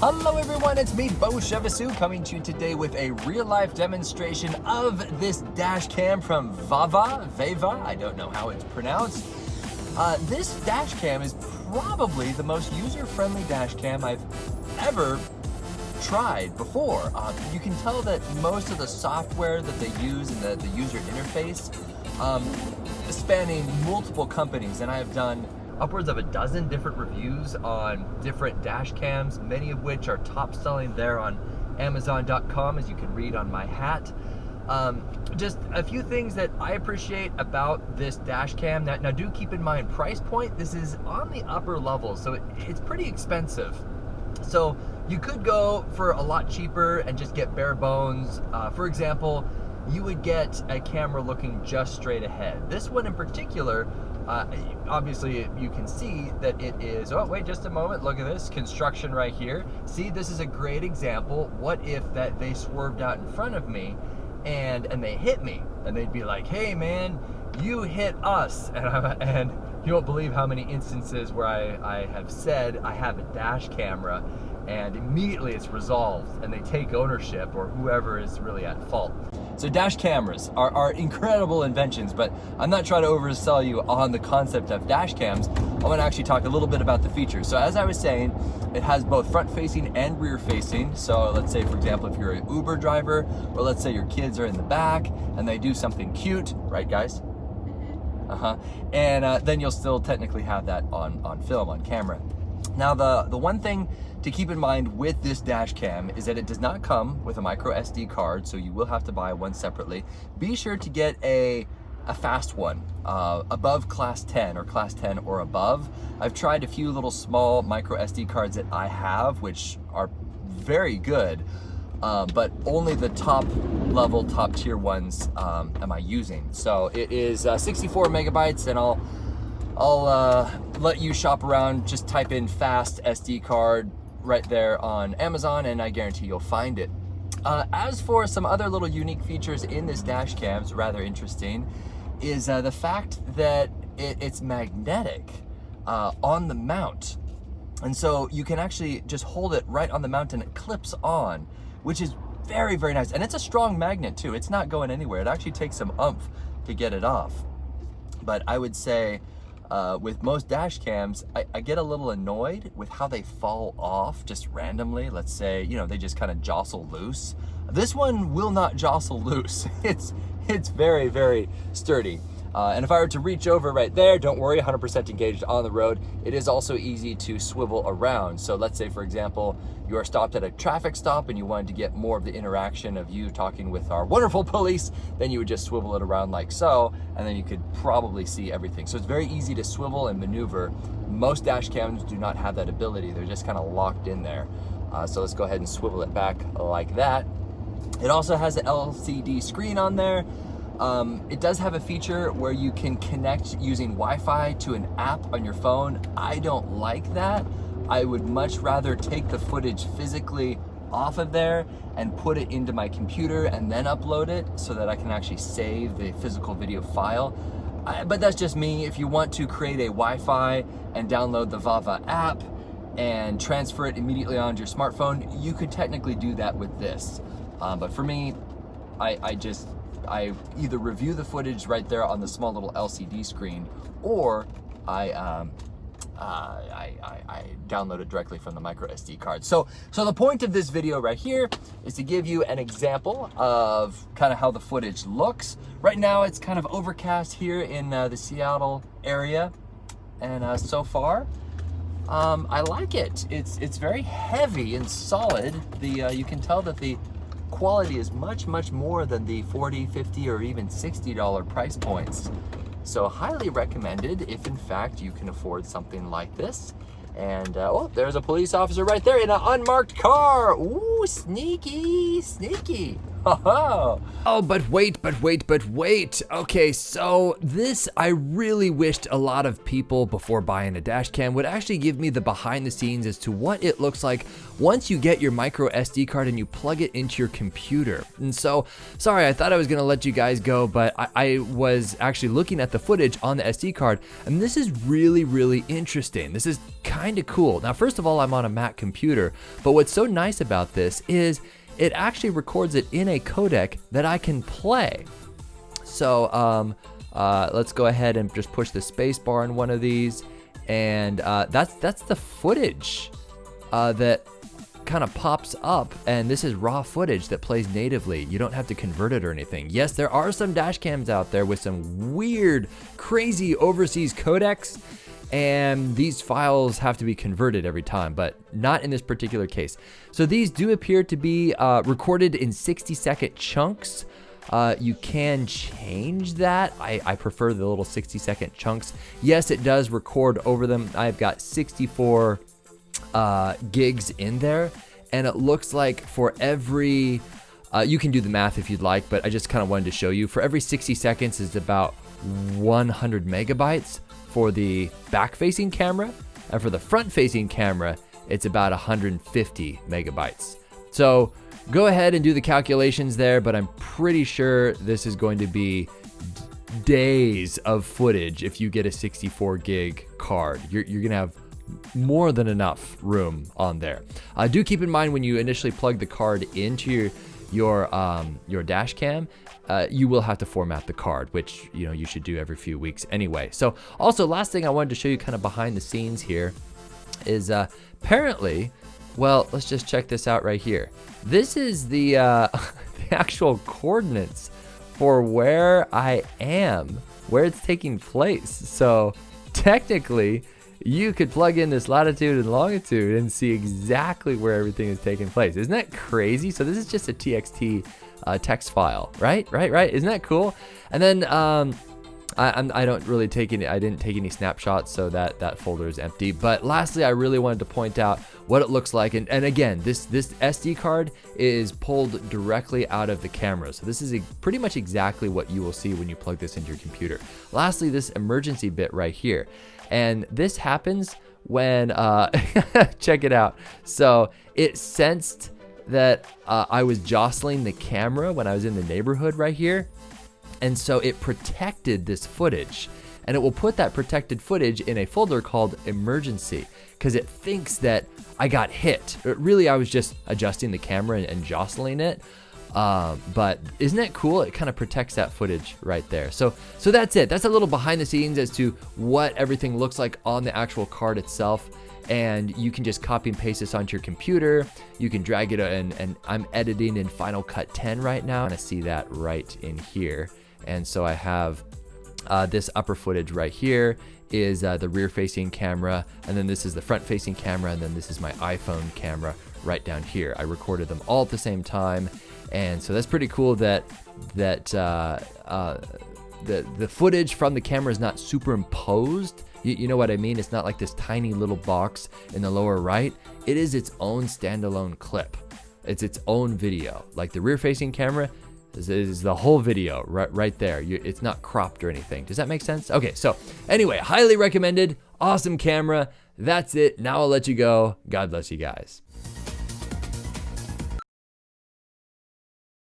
Hello everyone, it's me, Beau coming to you today with a real-life demonstration of this dash cam from Vava, I don't know how it's pronounced. This dash cam is probably the most user-friendly dash cam I've ever tried before. You can tell that most of the software that they use in the user interface, spanning multiple companies, and I have done upwards of a dozen different reviews on different dash cams, many of which are top selling there on Amazon.com, as you can read on my hat. Just a few things that I appreciate about this dash cam. Now do keep in mind, price point, this is on the upper level, so it's pretty expensive. So you could go for a lot cheaper and just get bare bones. For example, you would get a camera looking just straight ahead. This one in particular, obviously you can see that it is, oh wait just a moment, look at this construction right here. See, this is a great example. What if that they swerved out in front of me and they hit me, and they'd be like, hey man, you hit us, and you won't believe how many instances where I have said I have a dash camera and immediately it's resolved and they take ownership, or whoever is really at fault. So dash cameras are incredible inventions, but I'm not trying to oversell you on the concept of dash cams. I want to actually talk a little bit about the features. So as I was saying, it has both front facing and rear facing. So let's say, for example, if you're an Uber driver, or let's say your kids are in the back and they do something cute, right guys? And then you'll still technically have that on film, on camera. Now the one thing to keep in mind with this dash cam is that it does not come with a micro SD card, so you will have to buy one separately. Be sure to get a fast one, above class 10 or class 10 or above. I've tried a few little small micro SD cards that I have, which are very good, but only the top level, top tier ones am I using. So it is 64 megabytes, and I'll let you shop around. Just type in fast SD card right there on Amazon and I guarantee you'll find it. As for some other little unique features in this dash cam, it's rather interesting, is the fact that it's magnetic on the mount. And so you can actually just hold it right on the mount and it clips on, which is very, very nice. And it's a strong magnet too. It's not going anywhere. It actually takes some oomph to get it off. But I would say, with most dash cams, I get a little annoyed with how they fall off just randomly. Let's say, you know, they just kind of jostle loose. This one will not jostle loose. It's very, very sturdy. And if I were to reach over right there, don't worry, 100% engaged on the road. It is also easy to swivel around. So let's say, for example, you are stopped at a traffic stop and you wanted to get more of the interaction of you talking with our wonderful police, then you would just swivel it around like so, and then you could probably see everything. So it's very easy to swivel and maneuver. Most dash cams do not have that ability. They're just kind of locked in there. So let's go ahead and swivel it back like that. It also has an LCD screen on there. It does have a feature where you can connect using Wi-Fi to an app on your phone. I don't like that. I would much rather take the footage physically off of there and put it into my computer and then upload it so that I can actually save the physical video file. But that's just me. If you want to create a Wi-Fi and download the Vava app and transfer it immediately onto your smartphone, you could technically do that with this. But for me, I either review the footage right there on the small little LCD screen, or I download it directly from the micro SD card. So the point of this video right here is to give you an example of kind of how the footage looks. Right now it's kind of overcast here in the Seattle area, and so far I like it. It's very heavy and solid. You can tell that the quality is much more than the $40, $50, or even $60 price points. So highly recommended if in fact you can afford something like this. And oh, there's a police officer right there in an unmarked car. Ooh, sneaky. Oh, but wait. Okay, so this, I really wished a lot of people before buying a dash cam would actually give me the behind the scenes as to what it looks like once you get your micro SD card and you plug it into your computer. And so, sorry, I thought I was gonna let you guys go, but I was actually looking at the footage on the SD card, and this is really, really interesting. This is kind of cool. Now, first of all, I'm on a Mac computer, but what's so nice about this is it actually records it in a codec that I can play. So let's go ahead and just push the space bar on one of these, and that's the footage that kind of pops up, and this is raw footage that plays natively. You don't have to convert it or anything. Yes, there are some dash cams out there with some weird, crazy overseas codecs, and these files have to be converted every time, but not in this particular case. So these do appear to be recorded in 60-second chunks. You can change that. I prefer the little 60-second chunks. Yes, it does record over them. I've got 64 gigs in there, and it looks like for every, you can do the math if you'd like, but I just kind of wanted to show you, for every 60 seconds is about 100 megabytes for the back-facing camera, and for the front-facing camera, it's about 150 megabytes. So go ahead and do the calculations there, but I'm pretty sure this is going to be days of footage if you get a 64 gig card. You're gonna have more than enough room on there. Do keep in mind when you initially plug the card into your dash cam, you will have to format the card, which you should do every few weeks anyway. So also, last thing I wanted to show you kind of behind the scenes here is apparently, well, let's just check this out right here. This is the the actual coordinates for where I am, where it's taking place. So technically, you could plug in this latitude and longitude and see exactly where everything is taking place. Isn't that crazy? So this is just a TXT text file, right? Isn't that cool? And then I don't really take any, I didn't take any snapshots, so that folder is empty. But lastly, I really wanted to point out what it looks like. And again, this SD card is pulled directly out of the camera. So this is pretty much exactly what you will see when you plug this into your computer. Lastly, this emergency bit right here. And this happens when, check it out. So it sensed that I was jostling the camera when I was in the neighborhood right here. And so it protected this footage, and it will put that protected footage in a folder called emergency, because it thinks that I got hit. Really, I was just adjusting the camera and jostling it. But isn't that cool? It kind of protects that footage right there. So that's it. That's a little behind the scenes as to what everything looks like on the actual card itself. And you can just copy and paste this onto your computer. You can drag it in, and I'm editing in Final Cut 10 right now, and I see that right in here. And so I have this upper footage right here is the rear facing camera, and then this is the front facing camera, and then this is my iPhone camera right down here. I recorded them all at the same time, and so that's pretty cool that the footage from the camera is not superimposed. You know what I mean? It's not like this tiny little box in the lower right. It is its own standalone clip. It's its own video. Like the rear facing camera is the whole video right there. It's not cropped or anything. Does that make sense? Okay, so anyway, highly recommended. Awesome camera. That's it. Now I'll let you go. God bless you guys.